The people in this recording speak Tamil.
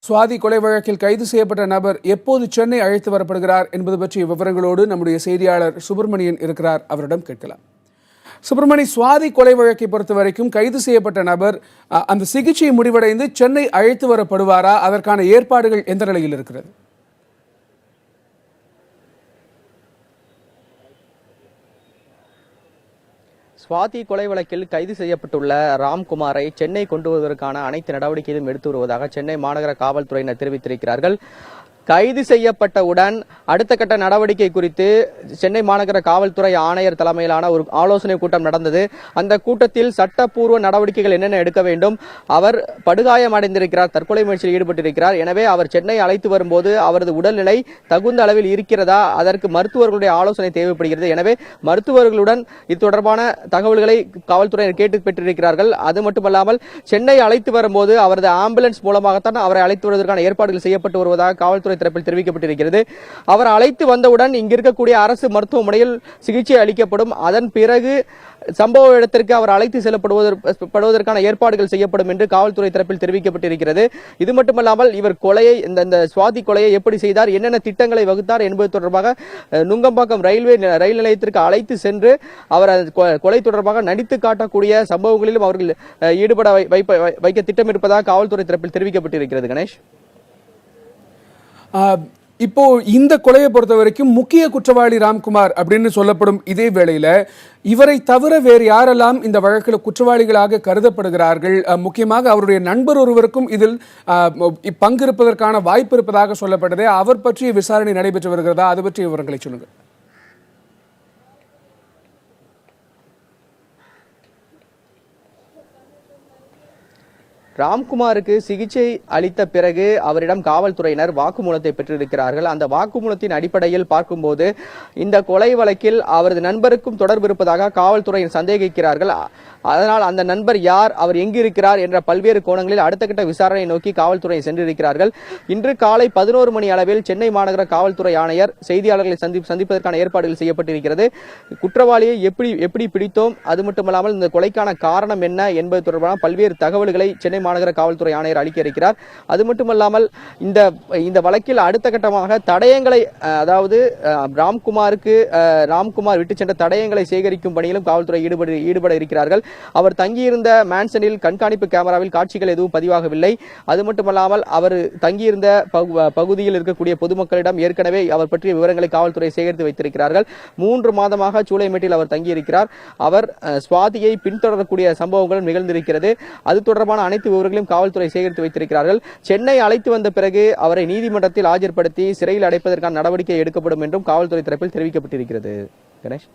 சுவாதி கொலை வழக்கில் கைது செய்யப்பட்ட நபர் எப்போது சென்னை அழைத்து வரப்படுகிறார் என்பது பற்றிய விவரங்களோடு நம்முடைய செய்தியாளர் சுப்பிரமணியன் இருக்கிறார். அவரிடம் கேட்கலாம். சுப்பிரமணி, சுவாதி கொலை வழக்கை பொறுத்த வரைக்கும் கைது செய்யப்பட்ட நபர் அந்த சிகிச்சை முடிவடைந்து சென்னை அழைத்து வரப்படுவாரா? அதற்கான ஏற்பாடுகள் எந்த நிலையில் இருக்கிறது? சுவாதி கொலை வழக்கில் கைது செய்யப்பட்டுள்ள ராம்குமாரை சென்னை கொண்டு வருவதற்கான அனைத்து நடவடிக்கைகளும் எடுத்து வருவதாக சென்னை மாநகர காவல்துறையினர் தெரிவித்திருக்கிறார்கள். கைது செய்யப்பட்டவுடன் அடுத்த கட்ட நடவடிக்கை குறித்து சென்னை மாநகர காவல்துறை ஆணையர் தலைமையிலான ஒரு ஆலோசனை கூட்டம் நடந்தது. அந்த கூட்டத்தில் சட்டப்பூர்வ நடவடிக்கைகள் என்னென்ன எடுக்க வேண்டும், அவர் படுகாயம் அடைந்திருக்கிறார், தற்கொலை முயற்சியில் ஈடுபட்டிருக்கிறார், எனவே அவர் சென்னை அழைத்து வரும்போது அவரது உடல்நிலை தகுந்த அளவில் இருக்கிறதா, அதற்கு மருத்துவர்களுடைய ஆலோசனை தேவைப்படுகிறது. எனவே மருத்துவர்களுடன் இது தொடர்பான தகவல்களை காவல்துறையினர் கேட்டு பெற்றிருக்கிறார்கள். அது மட்டுமல்லாமல் சென்னை அழைத்து வரும்போது அவரது ஆம்புலன்ஸ் மூலமாகத்தான் அவரை அழைத்து வருவதற்கான ஏற்பாடுகள் செய்யப்பட்டு வருவதாக காவல்துறை தரப்பில் தெரிவிக்கப்பட்டிருக்கிறது. அவர் அழைத்து வந்தவுடன் இங்கிருக்கக்கூடிய அரசு மருத்துவமனையில் சிகிச்சை அளிக்கப்படும். அதன் பிறகு சம்பவ இடத்திற்கு அவர் அழைத்து செல்லப்படுவதற்கான ஏற்பாடுகள் செய்யப்படும் என்று காவல்துறை தரப்பில் தெரிவிக்கப்பட்டிருக்கிறது. இது மட்டுமல்லாமல் இவர் கொலையை இந்த சுவாதி கொலையை எப்படி செய்தார், என்னென்ன திட்டங்களை வகுத்தார் என்பது தொடர்பாக நுங்கம்பாக்கம் ரயில் நிலையத்திற்கு அழைத்து சென்று அவர் கொலை தொடர்பாக நடித்து காட்டக்கூடிய சம்பவங்களிலும் அவர்கள் ஈடுபட வைக்க திட்டமிருப்பதாக காவல்துறை தரப்பில் தெரிவிக்கப்பட்டிருக்கிறது. கணேஷ், இப்போ இந்த கொலையை பொறுத்த வரைக்கும் முக்கிய குற்றவாளி ராம்குமார் அப்படின்னு சொல்லப்படும் இதே வேளையில இவரை தவிர வேறு யாரெல்லாம் இந்த வழக்கில் குற்றவாளிகளாக கருதப்படுகிறார்கள்? முக்கியமாக அவருடைய நண்பர் ஒருவருக்கும் இதில் பங்கு இருப்பதற்கான வாய்ப்பு இருப்பதாக சொல்லப்பட்டதே, அவர் பற்றிய விசாரணை நடைபெற்று வருகிறதா? அது பற்றிய விவரங்களை சொல்லுங்க. ராம்குமாருக்கு சிகிச்சை அளித்த பிறகு அவரிடம் காவல்துறையினர் வாக்குமூலத்தை பெற்றிருக்கிறார்கள். அந்த வாக்குமூலத்தின் அடிப்படையில் பார்க்கும்போது இந்த கொலை வழக்கில் அவரது நண்பருக்கும் தொடர்பு இருப்பதாக காவல்துறையினர் சந்தேகிக்கிறார்கள். அதனால் அந்த நண்பர் யார், அவர் எங்கு இருக்கிறார் என்ற பல்வேறு கோணங்களில் அடுத்த கட்ட விசாரணை நோக்கி காவல்துறை சென்றிருக்கிறார்கள். இன்று காலை 11 மணி அளவில் சென்னை மாநகர காவல்துறை ஆணையர் செய்தியாளர்களை சந்திப்பதற்கான ஏற்பாடுகள் செய்யப்பட்டிருக்கிறது. குற்றவாளியை எப்படி பிடித்தோம், அது மட்டுமல்லாமல் இந்த கொலைக்கான காரணம் என்ன என்பது தொடர்பான பல்வேறு தகவல்களை சென்னை மாநகர காவல்துறை ஆணையர் அளிக்க இருக்கிறார். அது மட்டுமல்லாமல் இந்த வழக்கில் அடுத்த கட்டமாக தடயங்களை, அதாவது ராம்குமார் விட்டு சென்ற தடயங்களை சேகரிக்கும் பணியிலும் காவல்துறை ஈடுபட இருக்கிறார்கள். அவர் தங்கியிருந்த மேன்சனில் கண்காணிப்பு கேமராவில் காட்சிகள் எதுவும் பதிவாகவில்லை. அது மட்டுமல்லாமல் அவர் தங்கியிருந்த பகுதியில் இருக்கக்கூடிய பொதுமக்களிடம் ஏற்கனவே அவர் பற்றிய விவரங்களை காவல்துறை சேகரித்து வைத்திருக்கிறார்கள். 3 மாதமாக சூளைமேட்டில் அவர் தங்கியிருக்கிறார். அவர் சுவாதியை பின்தொடரக்கூடிய சம்பவங்களும் நிகழ்ந்திருக்கிறது. அது தொடர்பான அனைத்து விவரங்களையும் காவல்துறை சேகரித்து வைத்திருக்கிறார்கள். சென்னை அழைத்து வந்த பிறகு அவரை நீதிமன்றத்தில் ஆஜர்படுத்தி சிறையில் அடைப்பதற்கான நடவடிக்கை எடுக்கப்படும் என்றும் காவல்துறை தரப்பில் தெரிவிக்கப்பட்டிருக்கிறது. கணேஷ்.